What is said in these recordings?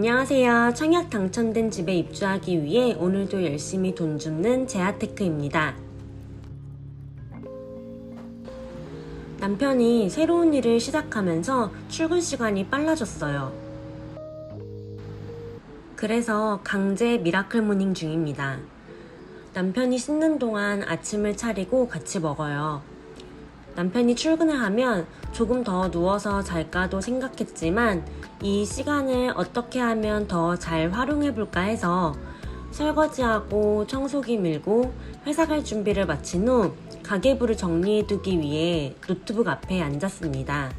안녕하세요. 청약 당첨된 집에 입주하기 위해 오늘도 열심히 돈 줍는 제아테크입니다. 남편이 새로운 일을 시작하면서 출근 시간이 빨라졌어요. 그래서 강제 미라클 모닝 중입니다. 남편이 씻는 동안 아침을 차리고 같이 먹어요. 남편이 출근을 하면 조금 더 누워서 잘까도 생각했지만 이 시간을 어떻게 하면 더 잘 활용해 볼까 해서 설거지하고 청소기 밀고 회사 갈 준비를 마친 후 가계부를 정리해 두기 위해 노트북 앞에 앉았습니다.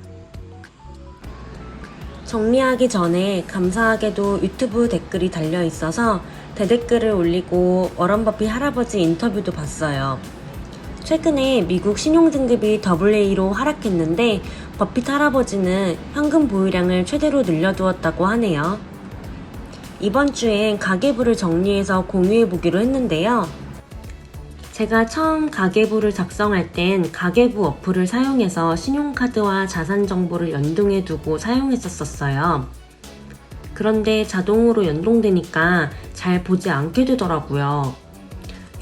정리하기 전에 감사하게도 유튜브 댓글이 달려 있어서 대댓글을 올리고 워런 버핏 할아버지 인터뷰도 봤어요. 최근에 미국 신용등급이 AA로 하락했는데 버핏 할아버지는 현금 보유량을 최대로 늘려두었다고 하네요. 이번 주엔 가계부를 정리해서 공유해보기로 했는데요. 제가 처음 가계부를 작성할 땐 가계부 어플을 사용해서 신용카드와 자산 정보를 연동해두고 사용했었어요. 그런데 자동으로 연동되니까 잘 보지 않게 되더라고요.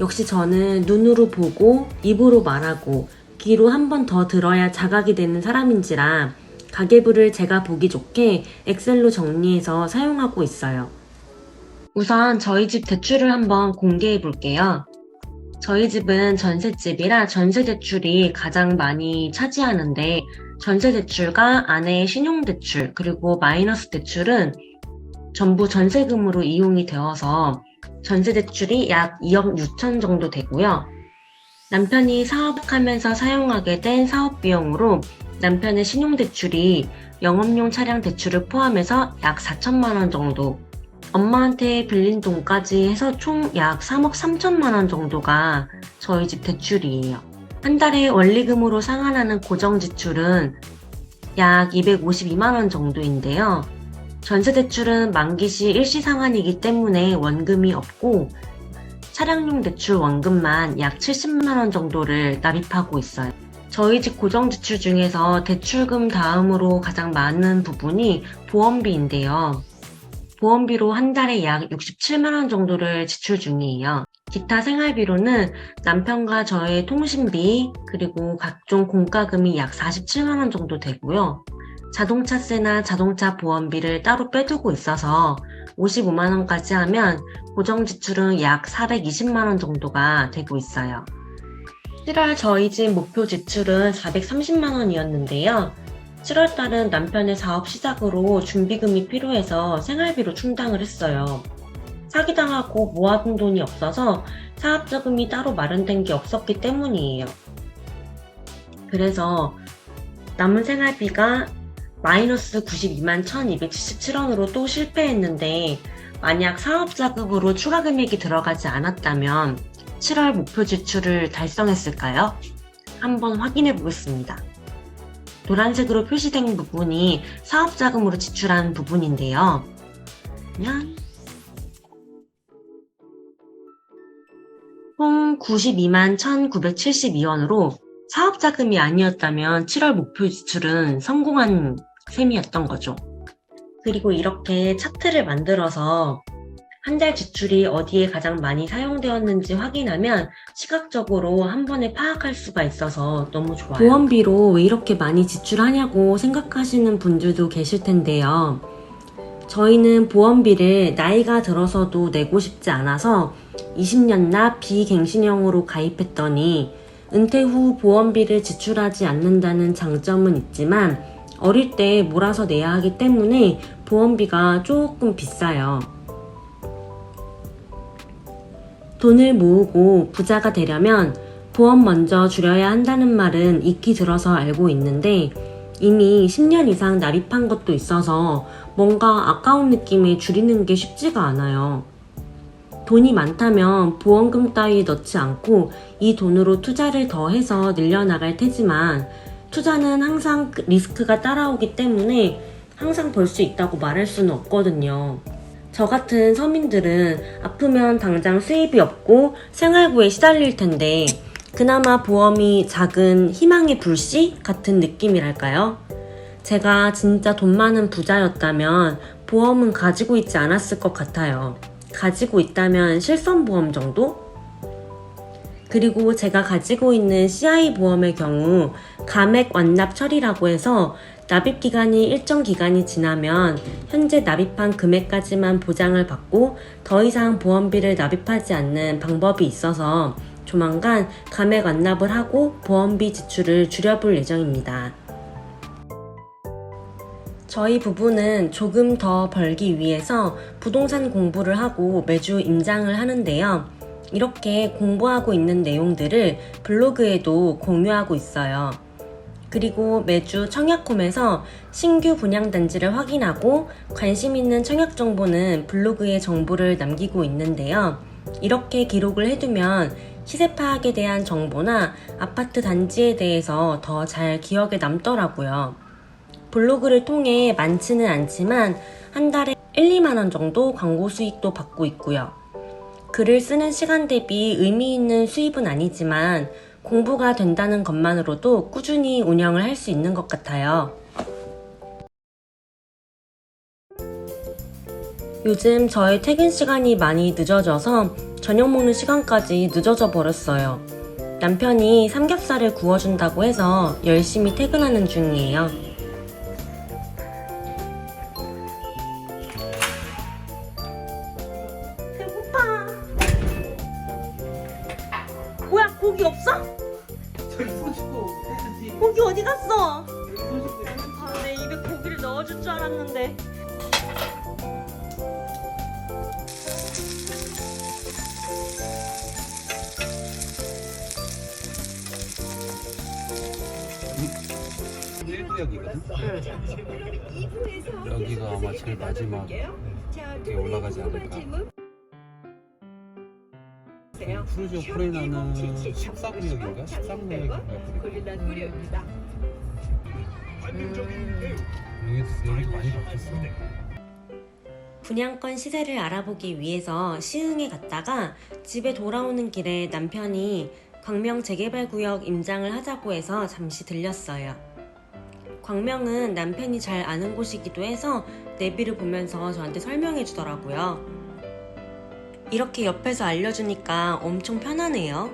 역시 저는 눈으로 보고 입으로 말하고 귀로 한 번 더 들어야 자각이 되는 사람인지라 가계부를 제가 보기 좋게 엑셀로 정리해서 사용하고 있어요. 우선 저희 집 대출을 한번 공개해 볼게요. 저희 집은 전셋집이라 전세 대출이 가장 많이 차지하는데 전세 대출과 아내의 신용 대출 그리고 마이너스 대출은 전부 전세금으로 이용이 되어서 전세 대출이 약 2억 6천 정도 되고요. 남편이 사업하면서 사용하게 된 사업 비용으로 남편의 신용 대출이 영업용 차량 대출을 포함해서 약 4천만 원 정도, 엄마한테 빌린 돈까지 해서 총 약 3억 3천만 원 정도가 저희 집 대출이에요. 한 달에 원리금으로 상환하는 고정 지출은 약 252만 원 정도인데요. 전세 대출은 만기 시 일시 상환이기 때문에 원금이 없고 차량용 대출 원금만 약 70만 원 정도를 납입하고 있어요. 저희 집 고정 지출 중에서 대출금 다음으로 가장 많은 부분이 보험비인데요. 보험비로 한 달에 약 67만 원 정도를 지출 중이에요. 기타 생활비로는 남편과 저의 통신비 그리고 각종 공과금이 약 47만 원 정도 되고요. 자동차세나 자동차 보험비를 따로 빼두고 있어서 55만 원까지 하면 고정 지출은 약 420만 원 정도가 되고 있어요. 7월 저희 집 목표 지출은 430만 원이었는데요. 7월달은 남편의 사업 시작으로 준비금이 필요해서 생활비로 충당을 했어요. 사기당하고 모아둔 돈이 없어서 사업자금이 따로 마련된 게 없었기 때문이에요. 그래서 남은 생활비가 마이너스 92만 1277원으로 또 실패했는데 만약 사업자금으로 추가 금액이 들어가지 않았다면 7월 목표 지출을 달성했을까요? 한번 확인해 보겠습니다. 노란색으로 표시된 부분이 사업자금으로 지출한 부분인데요. 그러면 총 92만 1972원으로 사업자금이 아니었다면 7월 목표 지출은 성공한 셈이었던 거죠. 그리고 이렇게 차트를 만들어서 한 달 지출이 어디에 가장 많이 사용되었는지 확인하면 시각적으로 한 번에 파악할 수가 있어서 너무 좋아요. 보험비로 왜 이렇게 많이 지출하냐고 생각하시는 분들도 계실 텐데요. 저희는 보험비를 나이가 들어서도 내고 싶지 않아서 20년 납 비갱신형으로 가입했더니 은퇴 후 보험비를 지출하지 않는다는 장점은 있지만 어릴 때 몰아서 내야 하기 때문에 보험비가 조금 비싸요. 돈을 모으고 부자가 되려면 보험 먼저 줄여야 한다는 말은 익히 들어서 알고 있는데 이미 10년 이상 납입한 것도 있어서 뭔가 아까운 느낌에 줄이는 게 쉽지가 않아요. 돈이 많다면 보험금 따위 넣지 않고 이 돈으로 투자를 더 해서 늘려나갈 테지만 투자는 항상 리스크가 따라오기 때문에 항상 벌 수 있다고 말할 수는 없거든요. 저 같은 서민들은 아프면 당장 수입이 없고 생활고에 시달릴 텐데 그나마 보험이 작은 희망의 불씨 같은 느낌이랄까요? 제가 진짜 돈 많은 부자였다면 보험은 가지고 있지 않았을 것 같아요. 가지고 있다면 실손보험 정도? 그리고 제가 가지고 있는 CI 보험의 경우 감액 완납 처리라고 해서 납입 기간이 일정 기간이 지나면 현재 납입한 금액까지만 보장을 받고 더 이상 보험비를 납입하지 않는 방법이 있어서 조만간 감액 완납을 하고 보험비 지출을 줄여볼 예정입니다. 저희 부부는 조금 더 벌기 위해서 부동산 공부를 하고 매주 임장을 하는데요. 이렇게 공부하고 있는 내용들을 블로그에도 공유하고 있어요. 그리고 매주 청약홈에서 신규 분양단지를 확인하고 관심 있는 청약 정보는 블로그에 정보를 남기고 있는데요. 이렇게 기록을 해두면 시세 파악에 대한 정보나 아파트 단지에 대해서 더 잘 기억에 남더라고요. 블로그를 통해 많지는 않지만 한 달에 1, 2만 원 정도 광고 수익도 받고 있고요. 글을 쓰는 시간 대비 의미 있는 수입은 아니지만 공부가 된다는 것만으로도 꾸준히 운영을 할 수 있는 것 같아요. 요즘 저의 퇴근 시간이 많이 늦어져서 저녁 먹는 시간까지 늦어져 버렸어요. 남편이 삼겹살을 구워준다고 해서 열심히 퇴근하는 중이에요. 배고파. 뭐야, 고기 없어? 고기 어디 갔어? 아, 내 입에 고기를 넣어줄 줄 알았는데. 일구역이거든. 여기가 아마 제일 마지막에 올라가지 않을까. 푸르지오 포레나는 14구역인가? 13구역인가? 여기도 많이 바뀌었어. 분양권 시세를 알아보기 위해서 시흥에 갔다가 집에 돌아오는 길에 남편이 광명 재개발구역 임장을 하자고 해서 잠시 들렸어요. 광명은 남편이 잘 아는 곳이기도 해서 내비를 보면서 저한테 설명해 주더라고요. 이렇게 옆에서 알려주니까 엄청 편하네요.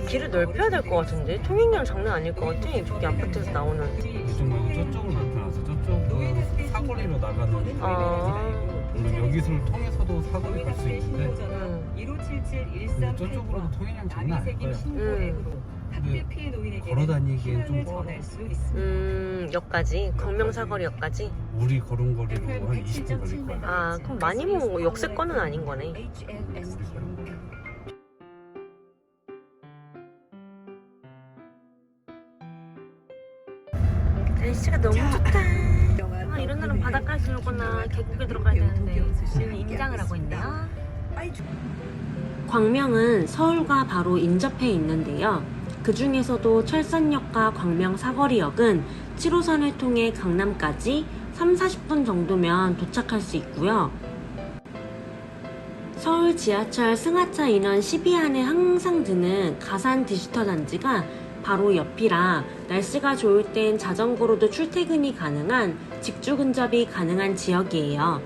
길을 넓혀야 될 것 같은데? 통행량 장난 아닐 것 같아. 저기 아파트에서 나오는. 이쪽 말고 저쪽으로 나타나서 저쪽은 사거리로 나가는. 물론 여기를 통해서도 사거리 갈 수 있는데 근데 저쪽으로도 통행량 장난 아닐 거야. 근데 걸어 다니기엔 좀 멀어. 역까지? 광명사거리역까지? 우리 걸은 거리로 한 20분 걸릴 거야. 아, 그럼 많이 뭐 역세권은 아닌 거네. 날씨가 너무 좋다. 아, 이런 날은 바닷가에 들거나 계곡에 들어가야 되는데 지금 임장을 하고 있네요. 광명은 서울과 바로 인접해 있는데요. 그 중에서도 철산역과 광명 사거리역은 7호선을 통해 강남까지 3-40분 정도면 도착할 수 있고요. 서울 지하철 승하차 인원 10위 안에 항상 드는 가산 디지털 단지가 바로 옆이라 날씨가 좋을 땐 자전거로도 출퇴근이 가능한 직주 근접이 가능한 지역이에요.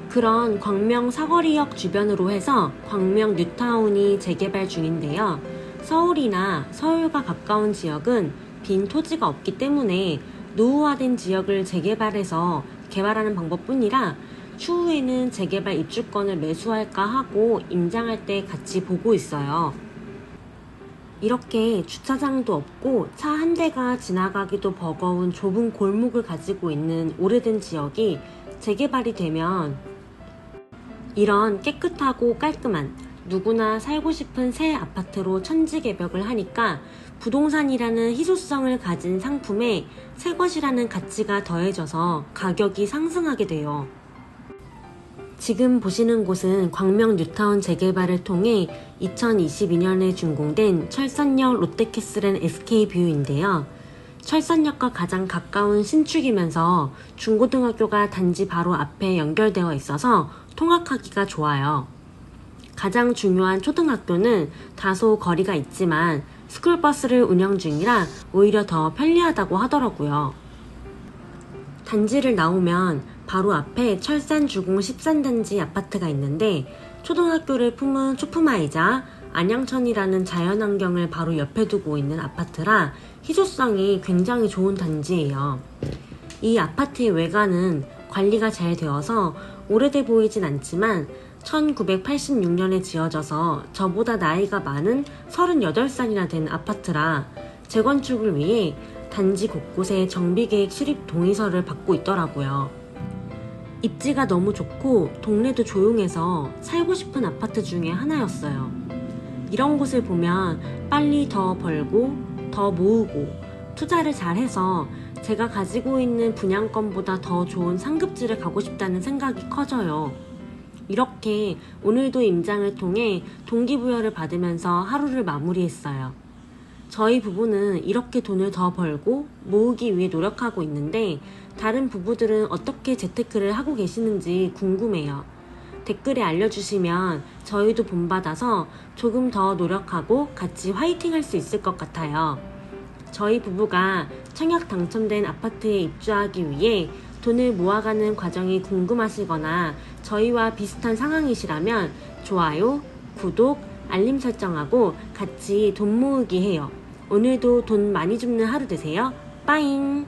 그런 광명 사거리역 주변으로 해서 광명 뉴타운이 재개발 중인데요. 서울이나 서울과 가까운 지역은 빈 토지가 없기 때문에 노후화된 지역을 재개발해서 개발하는 방법뿐이라 추후에는 재개발 입주권을 매수할까 하고 임장할 때 같이 보고 있어요. 이렇게 주차장도 없고 차 한 대가 지나가기도 버거운 좁은 골목을 가지고 있는 오래된 지역이 재개발이 되면 이런 깨끗하고 깔끔한 누구나 살고 싶은 새 아파트로 천지개벽을 하니까 부동산이라는 희소성을 가진 상품에 새 것이라는 가치가 더해져서 가격이 상승하게 돼요. 지금 보시는 곳은 광명 뉴타운 재개발을 통해 2022년에 준공된 철산역 롯데캐슬앤 SK뷰인데요. 철산역과 가장 가까운 신축이면서 중고등학교가 단지 바로 앞에 연결되어 있어서 통학하기가 좋아요. 가장 중요한 초등학교는 다소 거리가 있지만 스쿨버스를 운영 중이라 오히려 더 편리하다고 하더라고요. 단지를 나오면 바로 앞에 철산 주공 13단지 아파트가 있는데 초등학교를 품은 소품화이자 안양천이라는 자연환경을 바로 옆에 두고 있는 아파트라 희소성이 굉장히 좋은 단지예요. 이 아파트의 외관은 관리가 잘 되어서 오래돼 보이진 않지만 1986년에 지어져서 저보다 나이가 많은 38살이나 된 아파트라 재건축을 위해 단지 곳곳에 정비계획 수립 동의서를 받고 있더라고요. 입지가 너무 좋고 동네도 조용해서 살고 싶은 아파트 중에 하나였어요. 이런 곳을 보면 빨리 더 벌고 더 모으고 투자를 잘해서 제가 가지고 있는 분양권보다 더 좋은 상급지를 가고 싶다는 생각이 커져요. 이렇게 오늘도 임장을 통해 동기부여를 받으면서 하루를 마무리했어요. 저희 부부는 이렇게 돈을 더 벌고 모으기 위해 노력하고 있는데 다른 부부들은 어떻게 재테크를 하고 계시는지 궁금해요. 댓글에 알려주시면 저희도 본받아서 조금 더 노력하고 같이 화이팅 할 수 있을 것 같아요. 저희 부부가 청약 당첨된 아파트에 입주하기 위해 돈을 모아가는 과정이 궁금하시거나 저희와 비슷한 상황이시라면 좋아요, 구독, 알림 설정하고 같이 돈 모으기 해요. 오늘도 돈 많이 줍는 하루 되세요. 빠잉!